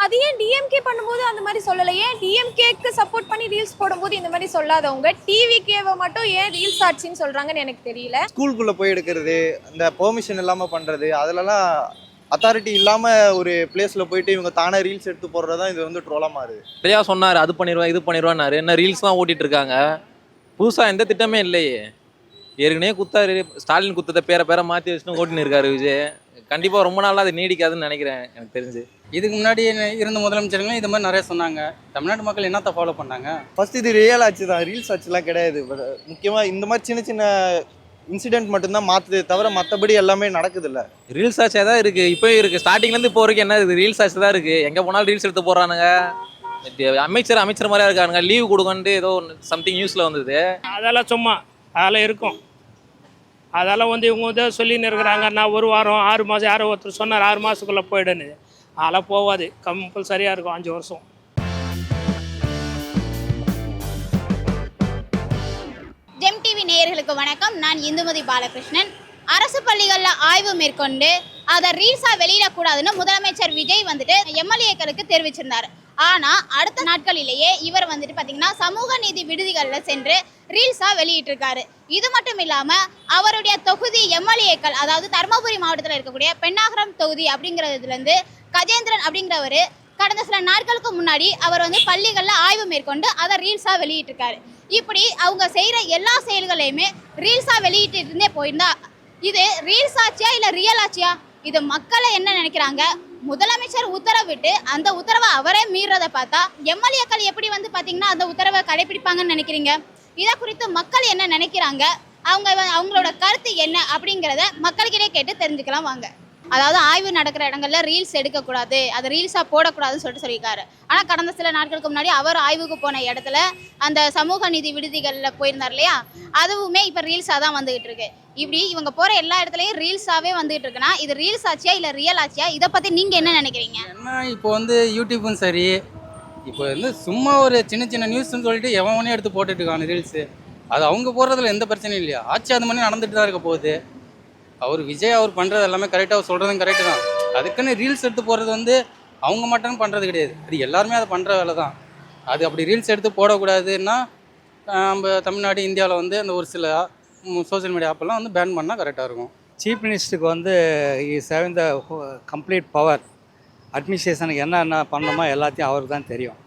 அது ஏன் டிஎம்கே பண்ணும்போது அந்த மாதிரி சொல்லலை? ஏன் டிஎம்கேக்கு சப்போர்ட் பண்ணி ரீல்ஸ் போடும்போது இந்த மாதிரி சொல்லாதவங்க டிவிகேவை மட்டும் ஏன் ரீல்ஸ் ஆட்சின்னு சொல்றாங்கன்னு எனக்கு தெரியல. ஸ்கூலுக்குள்ளே போய் எடுக்கிறது, இந்த பெர்மிஷன் இல்லாமல் பண்ணுறது, அதிலலாம் அத்தாரிட்டி இல்லாமல் ஒரு பிளேஸில் போயிட்டு இவங்க தானே ரீல்ஸ் எடுத்து போடுறது தான் இது வந்து ட்ரோலாக மாறுது. நிறையா சொன்னார், அது பண்ணிடுவேன் இது பண்ணிடுவான்னாரு. என்ன ரீல்ஸ் தான் ஓட்டிட்டு இருக்காங்க, புதுசாக எந்த திட்டமே இல்லையே. ஏற்கனவே குத்தாரு, ஸ்டாலின் குத்தத்தை பேரை மாற்றி வச்சுட்டு ஓட்டின்னு இருக்காரு விஜய். கண்டிப்பாக ரொம்ப நாளாக அது நீடிக்காதுன்னு நினைக்கிறேன் எனக்கு தெரிஞ்சு. இதுக்கு முன்னாடி இருந்த முதலமைச்சர்களும் இது மாதிரி நிறைய சொன்னாங்க. தமிழ்நாட்டு மக்கள் என்னத்தை ஃபாலோ பண்ணாங்க? ஃபர்ஸ்ட் இது ரியல் ஆச்சு தான், ரீல்ஸ் ஆச்சுலாம் கிடையாது. பட் முக்கியமாக இந்த மாதிரி சின்ன சின்ன இன்சிடென்ட் மட்டும்தான் மாற்றுதே தவிர மற்றபடி எல்லாமே நடக்குது இல்லை. ரீல்ஸ் ஆச்சே தான் இருக்குது, இப்போ இருக்குது. ஸ்டார்டிங்லேருந்து இப்போ வரைக்கும் என்ன இருக்குது, ரீல்ஸ் ஆச்சு தான் இருக்குது. எங்கே போனாலும் ரீல்ஸ் எடுத்து போடுறானுங்க. அமைச்சர் மாதிரியா இருக்கானுங்க. லீவ் கொடுங்கன்ட்டு ஏதோ சம்திங் நியூஸில் வந்தது. அதெல்லாம் சும்மா அதெல்லாம் இருக்கும். அதெல்லாம் வந்து இவங்க வந்து சொல்லின்னு இருக்கிறாங்க, நான் 1 வாரம் 6 மாதம் யாரோ ஒருத்தர் சொன்னார் 6 மாதத்துக்குள்ளே போயிடுன்னு. அதெல்லாம் போகாது, கம்பல்சரியாக இருக்கும் 5 வருஷம். ஜெம் டிவி நேயர்களுக்கு வணக்கம். நான் இந்துமதி பாலகிருஷ்ணன். அரசு பள்ளிகளில் ஆய்வு மேற்கொண்டு அதை ரீல்ஸாக வெளியிடக்கூடாதுன்னு முதலமைச்சர் விஜய் வந்துட்டு எம்எல்ஏக்களுக்கு தெரிவிச்சிருந்தார். ஆனால் அடுத்த நாட்களிலேயே இவர் வந்துட்டு பார்த்தீங்கன்னா சமூக நீதி விடுதிகளில் சென்று ரீல்ஸாக வெளியிட்டிருக்காரு. இது மட்டும் இல்லாமல் அவருடைய தொகுதி எம்எல்ஏக்கள், அதாவது தருமபுரி மாவட்டத்தில் இருக்கக்கூடிய பெண்ணாகரம் தொகுதி அப்படிங்கிறதுலேருந்து கஜேந்திரன் அப்படிங்கிறவர் கடந்த சில நாட்களுக்கு முன்னாடி அவர் வந்து பள்ளிகளில் ஆய்வு மேற்கொண்டு அதை ரீல்ஸாக வெளியிட்டிருக்காரு. இப்படி அவங்க செய்கிற எல்லா செயல்களையுமே ரீல்ஸாக வெளியிட்டு இருந்தே போயிருந்தா இது ரீல்ஸ் ஆச்சியா இல்லை ரியல் ஆச்சியா? இது மக்களை என்ன நினைக்கிறாங்க? முதலமைச்சர் உத்தரவிட்டு அந்த உத்தரவை அவரே மீறதை பார்த்தா எம்எல்ஏக்கள் எப்படி வந்து பார்த்தீங்கன்னா அந்த உத்தரவை கடைபிடிப்பாங்கன்னு நினைக்கிறீங்க? இதை குறித்து மக்கள் என்ன நினைக்கிறாங்க, அவங்களோட கருத்து என்ன அப்படிங்கிறத மக்கள்கிட்டே கேட்டு தெரிஞ்சுக்கலாம் வாங்க. அதாவது ஆய்வு நடக்கிற இடங்கள்ல ரீல்ஸ் எடுக்கக்கூடாது, அதை ரீல்ஸாக போடக்கூடாதுன்னு சொல்லியிருக்காரு. ஆனால் கடந்த சில நாட்களுக்கு முன்னாடி அவர் ஆய்வுக்கு போன இடத்துல அந்த சமூக நீதி விடுதிகளில் போயிருந்தார் இல்லையா, அதுவுமே இப்போ ரீல்ஸாக தான் வந்துகிட்டு இருக்கு. இப்படி இவங்க போகிற எல்லா இடத்துலையும் ரீல்ஸாகவே வந்துகிட்டு இருக்குன்னா இது ரீல்ஸ் ஆச்சியா இல்லை ரியல் ஆச்சியா? இதை பற்றி நீங்கள் என்ன நினைக்கிறீங்க? ஏன்னா இப்போ வந்து யூடியூப்பும் சரி, இப்போ வந்து சும்மா ஒரு சின்ன சின்ன நியூஸ்ன்னு சொல்லிட்டு எவனே எடுத்து போட்டுட்டு இருக்காங்க ரீல்ஸு. அது அவங்க போடுறதுல எந்த பிரச்சனையும் இல்லையா? ஆட்சி அது மாதிரி நடந்துட்டு தான் இருக்க போகுது. அவர் விஜய் அவர் பண்ணுறது எல்லாமே கரெக்டாக, அவர் சொல்கிறதும் கரெக்டு தான். அதுக்குன்னு ரீல்ஸ் எடுத்து போடுறது வந்து அவங்க மட்டும் பண்ணுறது கிடையாது, அது எல்லாருமே அதை பண்ணுற வேலை தான். அது அப்படி ரீல்ஸ் எடுத்து போடக்கூடாதுன்னா நம்ம தமிழ்நாடு இந்தியாவில் வந்து அந்த ஒரு சில சோசியல் மீடியா ஆப்பெல்லாம் வந்து பேன் பண்ணால் கரெக்டாக இருக்கும். சீஃப் மினிஸ்டருக்கு வந்து is having the complete power. அட்மினிஸ்ட்ரேஷனுக்கு என்ன பண்ணணுமோ எல்லாத்தையும் அவருக்கு தான் தெரியும்,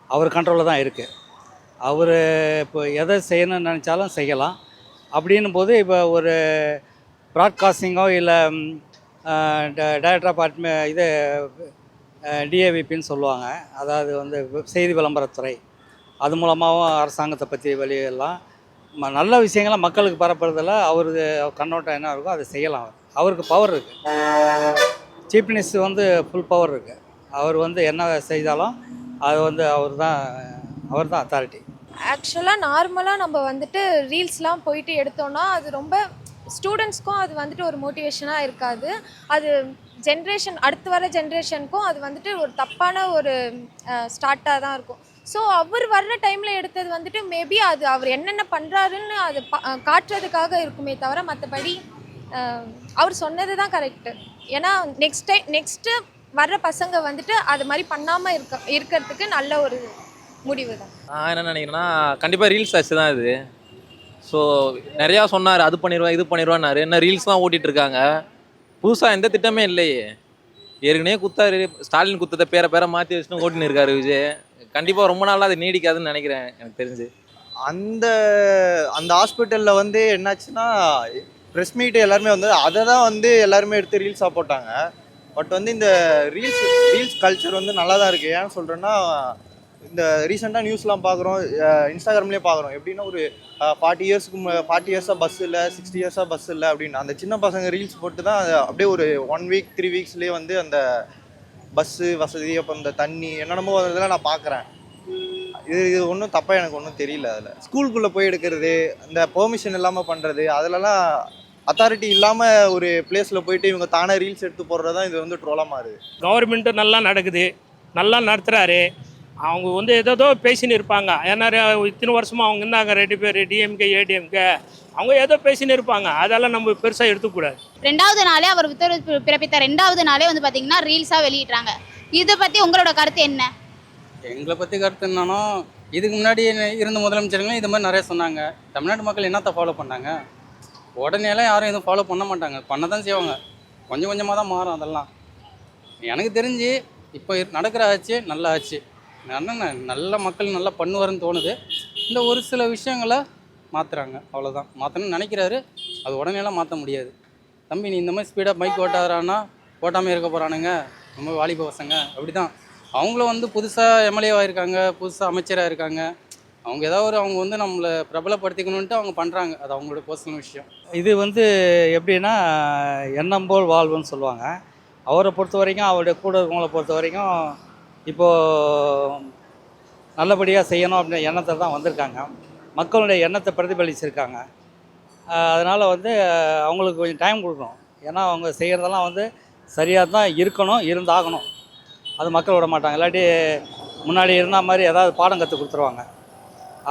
அவர் கண்ட்ரோலில் தான் இருக்குது. அவர் இப்போ எதை செய்யணும்னு நினச்சாலும் செய்யலாம். அப்படின்னும் போது இப்போ ஒரு ப்ராட்காஸ்டிங்கோ இல்லை டைரக்டர் ஆஃப் இது டிஏவிபின்னு சொல்லுவாங்க, அதாவது வந்து செய்தி விளம்பரத்துறை, அது மூலமாகவும் அரசாங்கத்தை பற்றி வெளியிடலாம். நல்ல விஷயங்களை மக்களுக்கு பரப்புறதில் அவருக்கு கண்ணோட்டம் என்ன இருக்கோ அதை செய்யலாம். அவருக்கு பவர் இருக்குது. சீஃப் மினிஸ்டர் வந்து ஃபுல் பவர் இருக்குது. அவர் வந்து என்ன செய்தாலும் அது வந்து அவர் தான் அத்தாரிட்டி. ஆக்சுவலாக நார்மலாக நம்ம வந்துட்டு ரீல்ஸ்லாம் போயிட்டு எடுத்தோன்னா அது ரொம்ப ஸ்டூடெண்ட்ஸ்க்கும் அது வந்துட்டு ஒரு மோட்டிவேஷனாக இருக்காது. அது அடுத்து வர ஜென்ரேஷனுக்கும் அது வந்துட்டு ஒரு தப்பான ஒரு ஸ்டார்ட்டாக தான் இருக்கும். ஸோ அவர் வர்ற டைமில் எடுத்தது வந்துட்டு மேபி அது அவர் என்னென்ன பண்ணுறாருன்னு அது காட்டுறதுக்காக இருக்குமே தவிர மற்றபடி அவர் சொன்னது தான் கரெக்டு. ஏன்னா நெக்ஸ்ட்டு வர்ற பசங்க வந்துட்டு அது மாதிரி பண்ணாமல் இருக்கிறதுக்கு நல்ல ஒரு முடிவு தான். நான் என்ன நினைக்கிறேன்னா கண்டிப்பாக ரீல்ஸ் ஆச்சு தான் இது. ஸோ நிறையா சொன்னார், அது பண்ணிடுவேன் இது பண்ணிடுவான்னாரு. என்ன ரீல்ஸ் தான் ஓட்டிகிட்டு இருக்காங்க, புதுசாக எந்த திட்டமே இல்லையே. ஏற்கனவே குத்தாரு, ஸ்டாலின் குத்தத்தை பேரை மாற்றி வச்சுட்டு ஓட்டின்னு இருக்காரு விஜய். கண்டிப்பாக ரொம்ப நாளாக அது நீடிக்காதுன்னு நினைக்கிறேன் எனக்கு தெரிஞ்சு. அந்த அந்த ஹாஸ்பிட்டலில் வந்து என்னாச்சுன்னா ப்ரெஸ் மீட்டு எல்லாருமே வந்து அதை தான் வந்து எல்லாருமே எடுத்து ரீல்ஸாக போட்டாங்க. பட் வந்து இந்த ரீல்ஸ் கல்ச்சர் வந்து நல்லா தான் இருக்குது. ஏன்னு சொல்கிறேன்னா இந்த ரீசெண்டாக நியூஸ்லாம் பார்க்குறோம், இன்ஸ்டாகிராம்லேயே பார்க்குறோம். எப்படின்னா ஒரு 40 இயர்ஸாக பஸ் இல்லை, 60 இயர்ஸாக பஸ் இல்லை அப்படின்னு அந்த சின்ன பசங்க ரீல்ஸ் போட்டு தான் அப்படியே ஒரு 1 வீக் 3 வீக்ஸ்லேயே வந்து அந்த பஸ்ஸு வசதி, அப்போ இந்த தண்ணி என்னென்னமோ அதெல்லாம் நான் பார்க்குறேன். இது ஒன்றும் தப்பாக எனக்கு ஒன்றும் தெரியல. அதில் ஸ்கூலுக்குள்ளே போய் எடுக்கிறது, இந்த பெர்மிஷன் இல்லாமல் பண்ணுறது, அதிலலாம் அத்தாரிட்டி இல்லாமல் ஒரு பிளேஸில் போயிட்டு இவங்க தானே ரீல்ஸ் எடுத்து போடுறது தான் இது வந்து ட்ரோலாக மாறுது. கவர்மெண்ட்டு நல்லா நடக்குது, நல்லா நடத்துகிறாரு. அவங்க வந்து ஏதோ பேசின்னு இருப்பாங்க. ஏன்னா இத்தனை வருஷமாக அவங்க இருந்தாங்க 2 பேர் டிஎம்கே ஏடிஎம்கே, அவங்க ஏதோ பேசின்னு இருப்பாங்க. அதெல்லாம் நம்ம பெருசாக எடுத்துக்கூடாது. 2வது நாளே அவர் உத்தரவு பிறப்பித்த 2வது நாளே வந்து பார்த்தீங்கன்னா ரீல்ஸாக வெளியிடுறாங்க. இதை பற்றி உங்களோட கருத்து என்ன? எங்களை பற்றி கருத்து என்னன்னா, இதுக்கு முன்னாடி இருந்த முதலமைச்சர்களும் இது மாதிரி நிறைய சொன்னாங்க. தமிழ்நாட்டு மக்கள் என்னத்தை ஃபாலோ பண்ணாங்க? உடனேலாம் யாரும் எதுவும் ஃபாலோ பண்ண மாட்டாங்க, பண்ண தான் செய்வாங்க. கொஞ்சம் கொஞ்சமாக தான் மாறும் அதெல்லாம். எனக்கு தெரிஞ்சு இப்போ நடக்கிற ஆட்சி நல்ல ஆட்சி. நல்ல மக்கள் நல்லா பண்ணுவாருன்னு தோணுது. இந்த ஒரு சில விஷயங்களை மாற்றுறாங்க, அவ்வளோதான். மாற்றணும்னு நினைக்கிறாரு, அது உடனேலாம் மாற்ற முடியாது. தம்பி நீ இந்த மாதிரி ஸ்பீடாக பைக் ஓட்டாதானா, ஓட்டாமல் இருக்க போகிறானுங்க ரொம்ப வாலிப பசங்க, அப்படி தான். அவங்களும் வந்து புதுசாக எம்எல்ஏவாக இருக்காங்க, புதுசாக அமைச்சராக இருக்காங்க. அவங்க ஏதாவது அவங்க வந்து நம்மளை பிரபலப்படுத்திக்கணுன்ட்டு அவங்க பண்ணுறாங்க, அது அவங்களோட பர்சனல் விஷயம். இது வந்து எப்படின்னா எண்ணம் போல் வாழ்வுன்னு சொல்லுவாங்க. அவரை பொறுத்த வரைக்கும், அவருடைய கூட இருக்கவங்கள பொறுத்த வரைக்கும் இப்போது நல்லபடியாக செய்யணும் அப்படின்ற எண்ணத்தை தான் வந்திருக்காங்க. மக்களுடைய எண்ணத்தை பிரதிபலிச்சிருக்காங்க. அதனால் வந்து அவங்களுக்கு கொஞ்சம் டைம் கொடுக்கணும். ஏன்னா அவங்க செய்கிறதெல்லாம் வந்து சரியாக தான் இருக்கணும், இருந்தாகணும். அது மக்கள் விட மாட்டாங்க. இல்லாட்டி முன்னாடி இருந்த மாதிரி ஏதாவது பாடம் கற்றுக் கொடுத்துருவாங்க.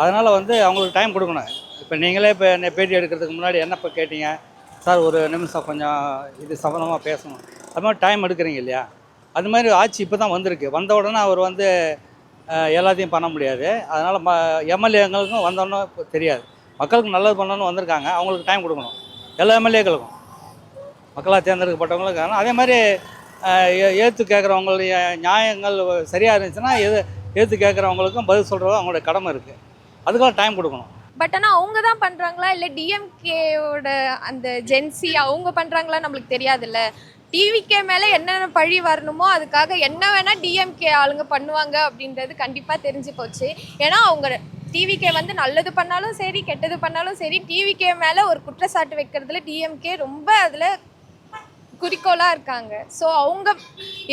அதனால் வந்து அவங்களுக்கு டைம் கொடுக்கணும். இப்போ நீங்களே இப்போ என்னை பேட்டி எடுக்கிறதுக்கு முன்னாடி என்ன இப்போ கேட்டீங்க, சார் ஒரு நிமிஷம் கொஞ்சம் இது சம்பந்தமாக பேசணும், அது மாதிரி டைம் எடுக்கிறீங்க இல்லையா? அது மாதிரி ஆட்சி இப்போ தான் வந்திருக்கு. வந்த உடனே அவர் வந்து எல்லாத்தையும் பண்ண முடியாது. அதனால் எம்எல்ஏங்களுக்கும் வந்தோன்னே இப்போ தெரியாது. மக்களுக்கு நல்லது பண்ணணும்னு வந்திருக்காங்க, அவங்களுக்கு டைம் கொடுக்கணும். எல்லா எம்எல்ஏக்களுக்கும் மக்களாக தேர்ந்தெடுக்கப்பட்டவங்களுக்கான அதே மாதிரி ஏற்று கேட்குறவங்களுடைய நியாயங்கள் சரியாக இருந்துச்சுன்னா ஏற்று கேட்குறவங்களுக்கும் பதில் சொல்கிறது அவங்களுடைய கடமை இருக்குது. அதுக்கெல்லாம் டைம் கொடுக்கணும். பட் ஆனால் அவங்க தான் பண்ணுறாங்களா இல்லை டிஎம்கேயோட அந்த ஜென்சி அவங்க பண்ணுறாங்களா நம்மளுக்கு தெரியாதுல்ல. டிவிகே மேலே என்னென்ன பழி வரணுமோ அதுக்காக என்ன வேணால் டிஎம்கே ஆளுங்க பண்ணுவாங்க அப்படின்றது கண்டிப்பாக தெரிஞ்சு போச்சு. ஏன்னா அவங்க டிவிகே வந்து நல்லது பண்ணாலும் சரி கெட்டது பண்ணாலும் சரி டிவிகே மேலே ஒரு குற்றச்சாட்டு வைக்கிறதுல டிஎம்கே ரொம்ப அதில் குறிக்கோளாக இருக்காங்க. ஸோ அவங்க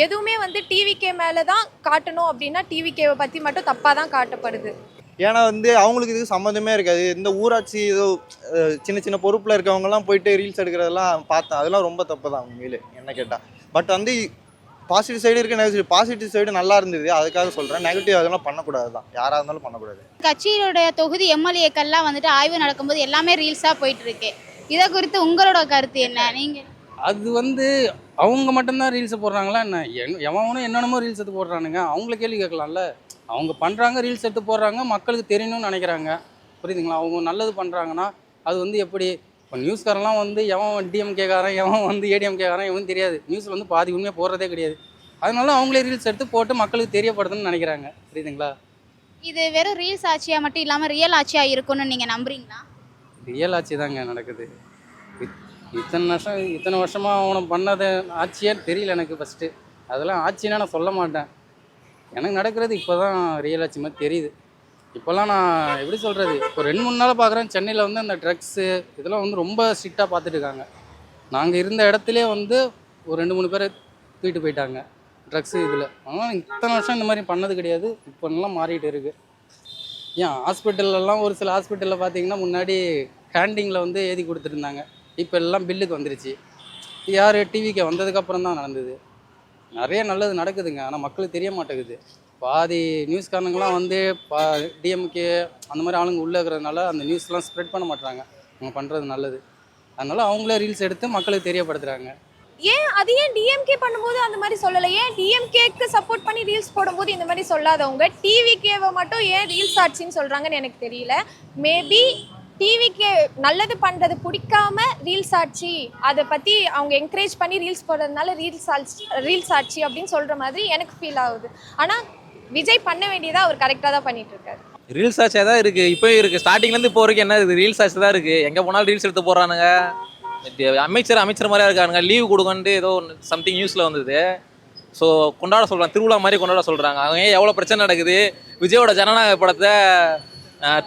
எதுவுமே வந்து டிவிகே மேலே தான் காட்டணும் அப்படின்னா டிவிகேவை பற்றி மட்டும் தப்பாக தான் காட்டப்படுது. ஏன்னா வந்து அவங்களுக்கு இது சம்மந்தமே இருக்காது. இந்த ஊராட்சி ஏதோ சின்ன சின்ன பொறுப்பில் இருக்கவங்கலாம் போயிட்டு ரீல்ஸ் எடுக்கிறதெல்லாம் பார்த்தேன். அதெல்லாம் ரொம்ப தப்பு தான் உண்மையிலே என்ன கேட்டால். பட் வந்து பாசிட்டிவ் சைடு இருக்குது, நெகட்டிவ். பாசிட்டிவ் சைடு நல்லா இருந்தது, அதுக்காக சொல்கிறேன். நெகட்டிவ் அதெல்லாம் பண்ணக்கூடாது தான், யாராக இருந்தாலும் பண்ணக்கூடாது. கட்சியோடைய தொகுதி எம்எல்ஏக்கள்லாம் வந்துட்டு ஆய்வு நடக்கும்போது எல்லாமே ரீல்ஸாக போயிட்டு இருக்கு. இதை குறித்து உங்களோட கருத்து என்ன? நீங்கள் அது வந்து அவங்க மட்டும்தான் ரீல்ஸை போடுறாங்களா என்ன? எவனும் என்னென்னமோ ரீல்ஸ் எடுத்து போடுறானுங்க. அவங்கள கேள்வி கேட்கலாம்ல. அவங்க பண்ணுறாங்க, ரீல்ஸ் எடுத்து போடுறாங்க, மக்களுக்கு தெரியணும்னு நினைக்கிறாங்க. புரியுதுங்களா? அவங்க நல்லது பண்ணுறாங்கன்னா அது வந்து எப்படி இப்போ நியூஸ்காரெல்லாம் வந்து எவன் டிஎம்கேக்காரன் எவன் வந்து ஏடிஎம்கேக்காரன் எவனும் தெரியாது. நியூஸில் வந்து பாதி உண்மையாக போடுறதே கிடையாது. அதனால அவங்களே ரீல்ஸ் எடுத்து போட்டு மக்களுக்கு தெரியப்படுதுன்னு நினைக்கிறாங்க. புரியுதுங்களா? இது வெறும் ரீல்ஸ் ஆட்சியாக மட்டும் இல்லாமல் ரியல் ஆட்சியாக இருக்கும்னு நீங்கள் நம்புறீங்களா? ரியல் ஆட்சி தாங்க நடக்குது. இத்தனை வருஷமாக அவனை பண்ணது ஆட்சியே தெரியல எனக்கு. ஃபஸ்ட்டு அதெல்லாம் ஆட்சின்னா நான் சொல்ல மாட்டேன். எனக்கு நடக்கிறது இப்போ தான் ரியல் ஆட்சி மாதிரி தெரியுது. இப்போல்லாம் நான் எப்படி சொல்கிறது, இப்போ 2-3 நாள் பார்க்குறேன் சென்னையில் வந்து அந்த ட்ரக்ஸு இதெல்லாம் வந்து ரொம்ப ஸ்ட்ரிக்டாக பார்த்துட்டு இருக்காங்க. நாங்கள் இருந்த இடத்துலே வந்து ஒரு 2-3 பேரை தூக்கிட்டு போயிட்டாங்க ட்ரக்ஸு இதில். ஆனால் இத்தனை வருஷம் இந்த மாதிரி பண்ணது கிடையாது. இப்போ நல்லா மாறிட்டு இருக்குது. ஏன் ஹாஸ்பிட்டல்லாம் ஒரு சில ஹாஸ்பிட்டலில் பார்த்தீங்கன்னா முன்னாடி கேண்டீனில் வந்து எழுதி கொடுத்துருந்தாங்க. இப்போ எல்லாம் பில்லுக்கு வந்துருச்சு. யார் டிவிக்கு வந்ததுக்கப்புறம் தான் நடந்தது. நிறைய நல்லது நடக்குதுங்க, ஆனால் மக்களுக்கு தெரிய மாட்டேங்குது. பாதி நியூஸ்காரனுங்களாம் வந்து டிஎம்கே அந்த மாதிரி ஆளுங்க உள்ளே இருக்கிறதுனால அந்த நியூஸ்லாம் ஸ்ப்ரெட் பண்ண மாட்டாங்க. அவங்க பண்ணுறது நல்லது, அதனால் அவங்களே ரீல்ஸ் எடுத்து மக்களுக்கு தெரியப்படுத்துகிறாங்க. அது ஏன் டிஎம்கே பண்ணும்போது அந்த மாதிரி சொல்லலை? ஏன் டிஎம்கேக்கு சப்போர்ட் பண்ணி ரீல்ஸ் போடும்போது இந்த மாதிரி சொல்லாதவங்க டிவிகேவை மட்டும் ஏன் ரீல்ஸ் ஆட்சின்னு சொல்கிறாங்கன்னு எனக்கு தெரியல. மேபி டிவிக்கு நல்லது பண்ணுறது பிடிக்காம ரீல்ஸ் ஆட்சி, அதை பற்றி அவங்க என்கரேஜ் பண்ணி ரீல்ஸ் போடுறதுனால ரீல்ஸ் ஆட்சி அப்படின்னு சொல்கிற மாதிரி எனக்கு ஃபீல் ஆகுது. ஆனால் விஜய் பண்ண வேண்டியதாக அவர் கரெக்டாக தான் பண்ணிட்டு இருக்காரு. ரீல்ஸ் ஆட்சியாக தான் இருக்குது, இப்போ இருக்குது. ஸ்டார்டிங்லேருந்து இப்போ வரைக்கும் என்ன இருக்குது, ரீல்ஸ் ஆட்சி தான் இருக்குது. எங்கே போனாலும் ரீல்ஸ் எடுத்து போடுறானுங்க. அமைச்சர் மாதிரியா இருக்கானுங்க. லீவு கொடுங்கன்ட்டு ஏதோ சம்திங் நியூஸில் வந்தது. ஸோ கொண்டாட சொல்கிறாங்க, திருவிழா மாதிரி கொண்டாட சொல்கிறாங்க. அவங்க எவ்வளோ பிரச்சனை நடக்குது. விஜயோட ஜனநாயக படத்தை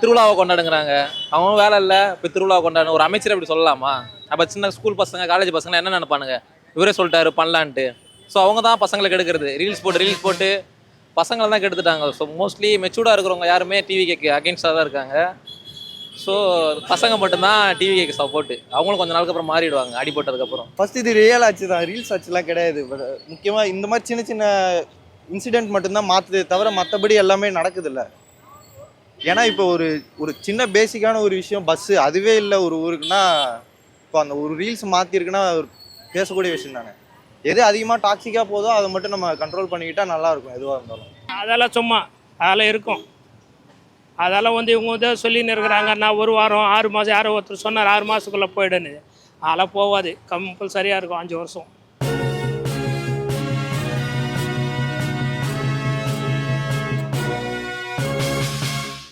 திருவிழாவை கொண்டாடுங்கிறாங்க. அவங்க வேலை இல்லை, இப்போ திருவிழாவை கொண்டாடு. ஒரு அமைச்சர் அப்படி சொல்லலாமா? அப்போ சின்ன ஸ்கூல் பசங்க காலேஜ் பசங்க என்ன நினைப்பானுங்க, இவரே சொல்லிட்டாரு பண்ணலான்ட்டு. ஸோ அவங்க தான் பசங்களை கெடுக்கிறது. ரீல்ஸ் போட்டு பசங்களை தான் கெடுத்துட்டாங்க. ஸோ மோஸ்ட்லி மெச்சூர்டாக இருக்கிறவங்க யாருமே டிவிக்கு அகெயின்ஸ்டாக தான் இருக்காங்க. ஸோ பசங்க மட்டும்தான் டிவிக்கு சப்போர்ட்டு. அவங்களும் கொஞ்சம் நாளுக்கு அப்புறம் மாறிடுவாங்க அடிபட்டதுக்கப்புறம். ஃபஸ்ட் இது ரியல் ஆட்சி தான், ரீல்ஸ் ஆட்சிலாம் கிடையாது. பட் முக்கியமாக இந்த மாதிரி சின்ன சின்ன இன்சிடென்ட் மட்டும்தான் மாற்றுதே தவிர மற்றபடி எல்லாமே நடக்குதுல்ல. ஏன்னா இப்போ ஒரு ஒரு சின்ன பேசிக்கான ஒரு விஷயம் பஸ்ஸு அதுவே இல்லை ஒரு ஊருக்குன்னா, இப்போ அந்த ஒரு ரீல்ஸ் மாற்றிருக்குன்னா ஒரு பேசக்கூடிய விஷயம் தானே. எது அதிகமாக டாக்ஸிக்காக போதோ அதை மட்டும் நம்ம கண்ட்ரோல் பண்ணிக்கிட்டா நல்லாயிருக்கும் எதுவாக இருந்தாலும். அதெல்லாம் சும்மா அதெல்லாம் இருக்கும். அதெல்லாம் வந்து இவங்க வந்து சொல்லின்னு இருக்கிறாங்க, நான் ஒரு வாரம் 6 மாதம் யாரோ ஒருத்தர் சொன்னார் 6 மாதத்துக்குள்ளே போயிடுன்னு. அதெல்லாம் போகாது, கம்பல்சரியாக இருக்கும் 5 வருஷம்.